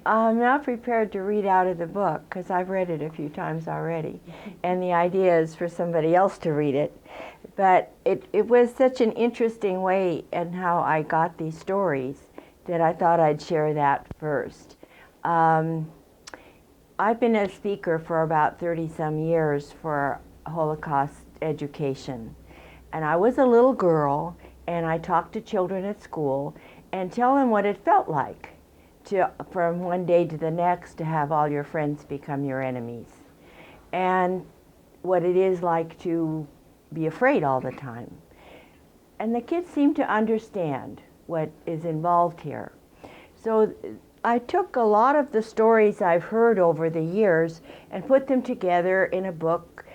I'm not prepared to read out of the book because I've read it a few times already, and the idea is for somebody else to read it. But it was such an interesting way in how I got these stories that I thought I'd share that first. I've been a speaker for about 30-some years for Holocaust education. And I was a little girl, and I talked to children at school and tell them what it felt like to, from one day to the next, to have all your friends become your enemies. And what it is like to be afraid all the time. And the kids seem to understand what is involved here. So I took a lot of the stories I've heard over the years and put them together in a book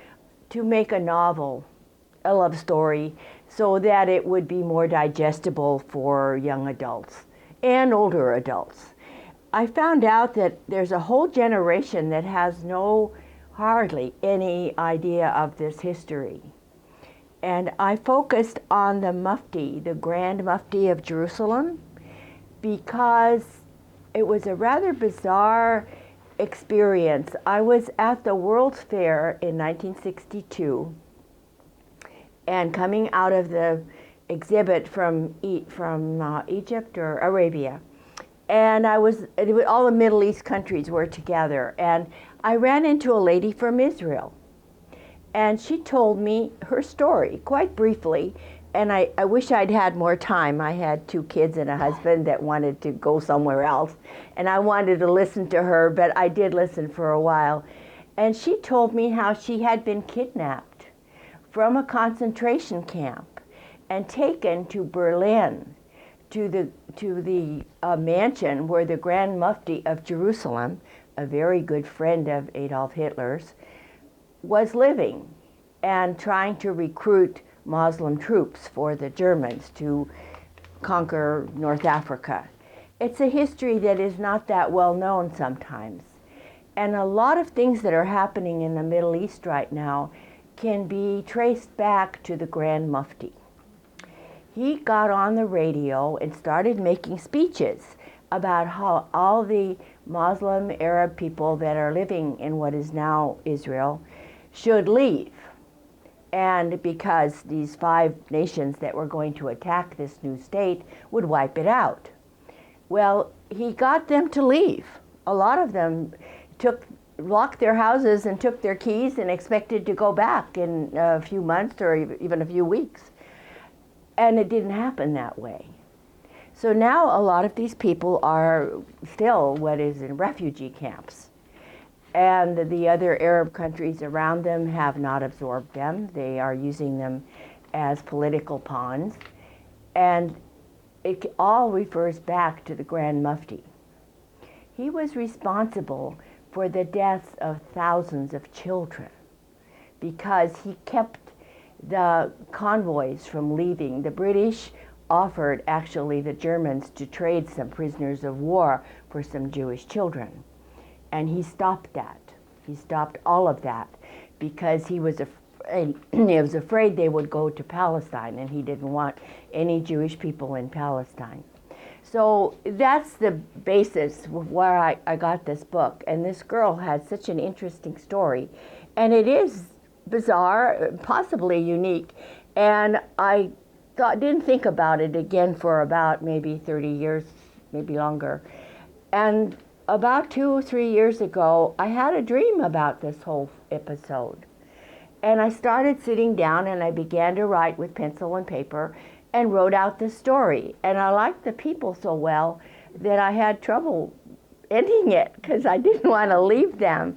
to make a novel, a love story, so that it would be more digestible for young adults and older adults. I found out that there's a whole generation that has hardly any idea of this history. And I focused on the Mufti, the Grand Mufti of Jerusalem, because it was a rather bizarre experience. I was at the World's Fair in 1962, and coming out of the exhibit from Egypt or Arabia, and all the Middle East countries were together, and I ran into a lady from Israel, and she told me her story quite briefly. And I wish I'd had more time. I had 2 kids and a husband that wanted to go somewhere else. And I wanted to listen to her, but I did listen for a while. And she told me how she had been kidnapped from a concentration camp and taken to Berlin, to the mansion where the Grand Mufti of Jerusalem, a very good friend of Adolf Hitler's, was living and trying to recruit Muslim troops for the Germans to conquer North Africa. It's a history that is not that well known sometimes. And a lot of things that are happening in the Middle East right now can be traced back to the Grand Mufti. He got on the radio and started making speeches about how all the Muslim Arab people that are living in what is now Israel should leave. And because these 5 nations that were going to attack this new state would wipe it out. Well, he got them to leave. A lot of them locked their houses and took their keys and expected to go back in a few months or even a few weeks. And it didn't happen that way. So now a lot of these people are still what is in refugee camps. And the other Arab countries around them have not absorbed them. They are using them as political pawns. And it all refers back to the Grand Mufti. He was responsible for the deaths of thousands of children because he kept the convoys from leaving. The British offered, actually, the Germans to trade some prisoners of war for some Jewish children. And he stopped that. He stopped all of that because he was afraid they would go to Palestine, and he didn't want any Jewish people in Palestine. So that's the basis where I got this book. And this girl had such an interesting story. And it is bizarre, possibly unique. And I didn't think about it again for about maybe 30 years, maybe longer. And about 2 or 3 years ago, I had a dream about this whole episode. And I started sitting down and I began to write with pencil and paper and wrote out the story. And I liked the people so well that I had trouble ending it because I didn't want to leave them.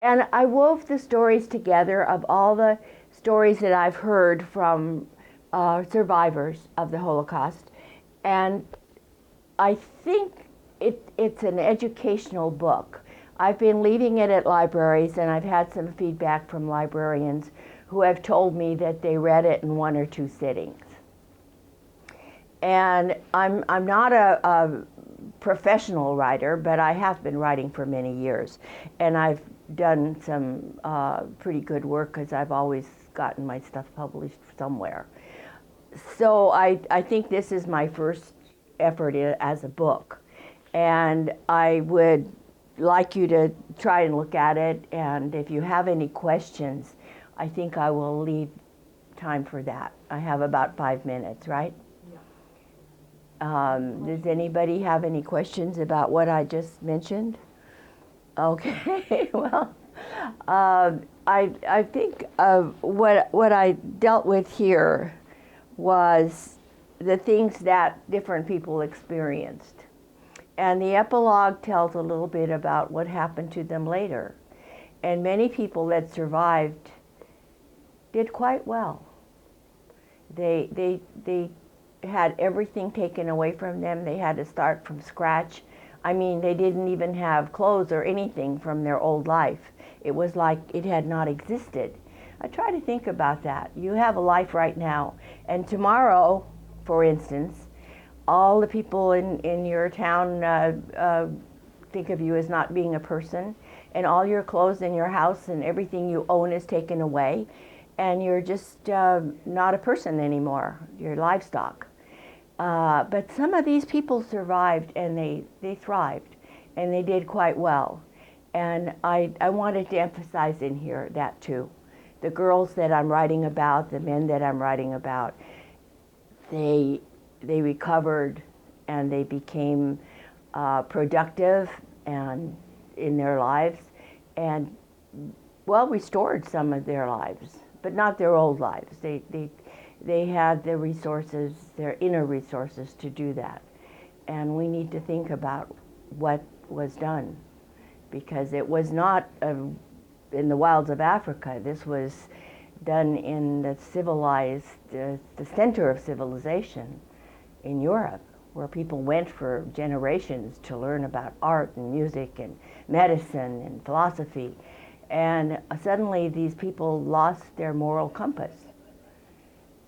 And I wove the stories together of all the stories that I've heard from survivors of the Holocaust. And I think it's an educational book. I've been leaving it at libraries, and I've had some feedback from librarians who have told me that they read it in 1 or 2 sittings. And I'm not a professional writer, but I have been writing for many years. And I've done some pretty good work because I've always gotten my stuff published somewhere. So I think this is my first effort as a book. And I would like you to try and look at it, and if you have any questions, I think I will leave time for that. I have about 5 minutes, right? Does anybody have any questions about what I just mentioned? Okay, well, I think what I dealt with here was the things that different people experienced. And the epilogue tells a little bit about what happened to them later. And many people that survived did quite well. They had everything taken away from them. They had to start from scratch. I mean, they didn't even have clothes or anything from their old life. It was like it had not existed. I try to think about that. You have a life right now, and tomorrow, for instance, all the people in your town think of you as not being a person, and all your clothes in your house and everything you own is taken away, and you're just not a person anymore. You're livestock. But some of these people survived, and they thrived, and they did quite well. And I wanted to emphasize in here that too. The girls that I'm writing about, the men that I'm writing about, they recovered, and they became productive and in their lives, and well, restored some of their lives, but not their old lives. They had the resources, their inner resources to do that. And we need to think about what was done, because it was not in the wilds of Africa. This was done in the civilized, the center of civilization in Europe, where people went for generations to learn about art and music and medicine and philosophy. And suddenly these people lost their moral compass.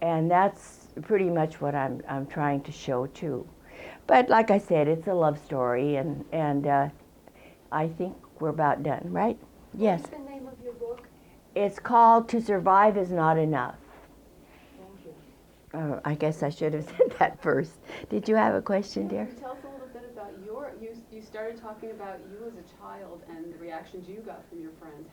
And that's pretty much what I'm trying to show too. But like I said, it's a love story, and I think we're about done, right? Yes. What's the name of your book? It's called To Survive Is Not Enough. Thank you. I guess I should have said that first. Did you have a question, dear? Can you tell us a little bit about you started talking about you as a child and the reactions you got from your friends.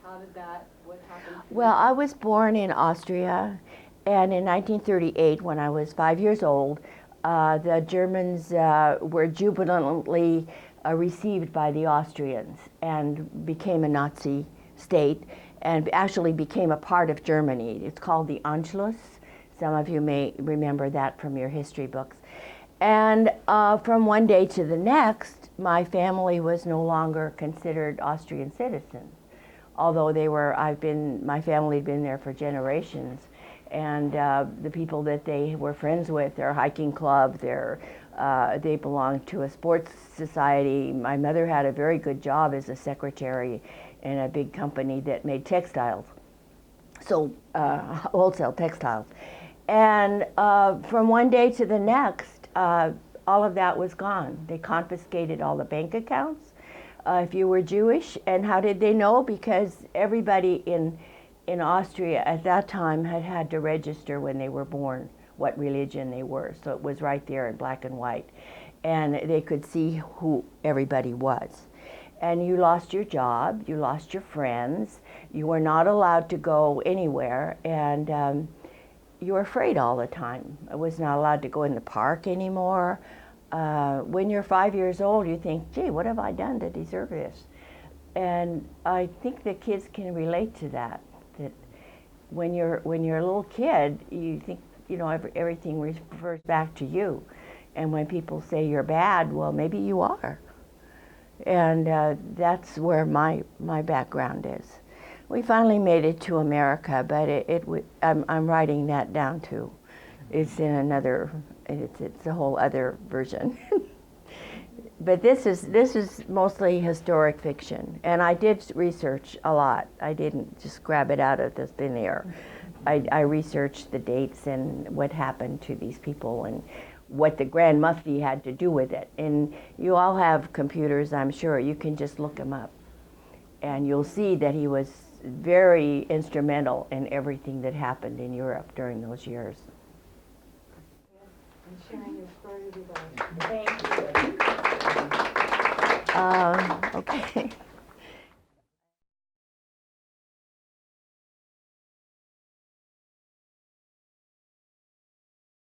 What happened? Well, I was born in Austria, and in 1938, when I was 5 years old, the Germans were jubilantly received by the Austrians and became a Nazi state, and actually became a part of Germany. It's called the Anschluss. Some of you may remember that from your history books. And from one day to the next, my family was no longer considered Austrian citizens, although my family had been there for generations. And the people that they were friends with, their hiking club, they belonged to a sports society. My mother had a very good job as a secretary in a big company that made textiles, so wholesale textiles. And from one day to the next, all of that was gone. They confiscated all the bank accounts if you were Jewish. And how did they know? Because everybody in Austria at that time had to register when they were born what religion they were. So it was right there in black and white. And they could see who everybody was. And you lost your job, you lost your friends, you were not allowed to go anywhere, and you were afraid all the time. I was not allowed to go in the park anymore. When you're 5 years old, you think, gee, what have I done to deserve this? And I think the kids can relate to that. That when you're a little kid, you think, everything refers back to you. And when people say you're bad, well, maybe you are. And that's where my background is. We finally made it to America, but I'm writing that down too. It's in another. It's a whole other version. But this is mostly historic fiction, and I did research a lot. I didn't just grab it out of the thin air. I researched the dates and what happened to these people and what the Grand Mufti had to do with it. And you all have computers, I'm sure. You can just look him up, and you'll see that he was very instrumental in everything that happened in Europe during those years. And sharing your story with us. Thank you. Okay.